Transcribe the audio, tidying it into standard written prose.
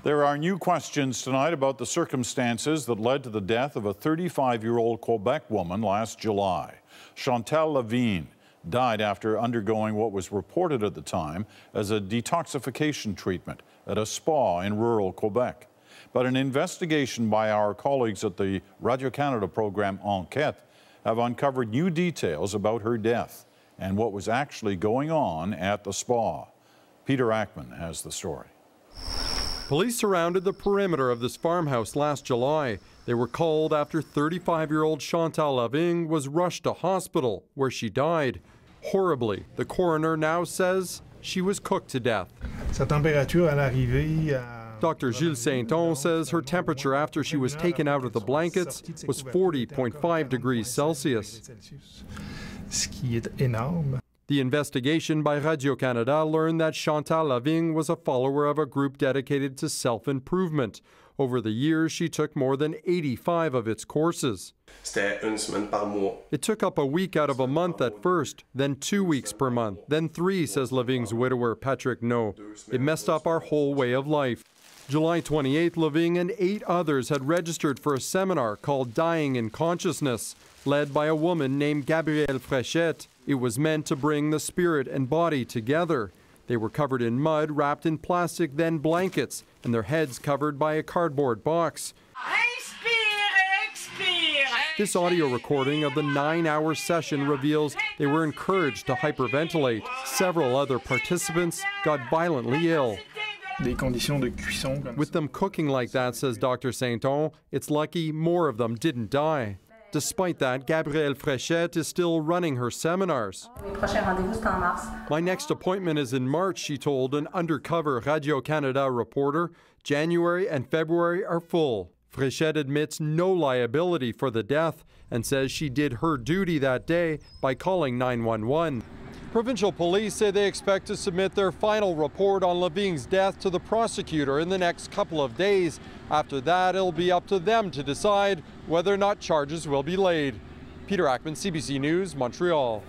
There are new questions tonight about the circumstances that led to the death of a 35-year-old Quebec woman last July. Chantal Lavigne died after undergoing what was reported at the time as a detoxification treatment at a spa in rural Quebec. But an investigation by our colleagues at the Radio-Canada program Enquête have uncovered new details about her death and what was actually going on at the spa. Peter Ackman has the story. Police surrounded the perimeter of this farmhouse last July. They were called after 35-year-old Chantal Lavigne was rushed to hospital, where she died. Horribly, the coroner now says she was cooked to death. Dr. Gilles Sainton says her temperature after she was taken out of the blankets was 40.5 degrees Celsius. The investigation by Radio-Canada learned that Chantal Lavigne was a follower of a group dedicated to self-improvement. Over the years, she took more than 85 of its courses. It took up a week out of a month at first, then 2 weeks per month, then 3, says Lavigne's widower, Patrick No. It messed up our whole way of life. July 28th, Lavigne and 8 others had registered for a seminar called Dying in Consciousness, led by a woman named Gabrielle Fréchette. It was meant to bring the spirit and body together. They were covered in mud, wrapped in plastic, then blankets, and their heads covered by a cardboard box. This audio recording of the 9-hour session reveals they were encouraged to hyperventilate. Several other participants got violently ill. With them cooking like that, says Dr. Sainton, it's lucky more of them didn't die. Despite that, Gabrielle Fréchette is still running her seminars. My next appointment is in March, she told an undercover Radio-Canada reporter. January and February are full. Fréchette admits no liability for the death and says she did her duty that day by calling 911. Provincial police say they expect to submit their final report on Lavigne's death to the prosecutor in the next couple of days. After that, it'll be up to them to decide whether or not charges will be laid. Peter Ackman, CBC News, Montreal.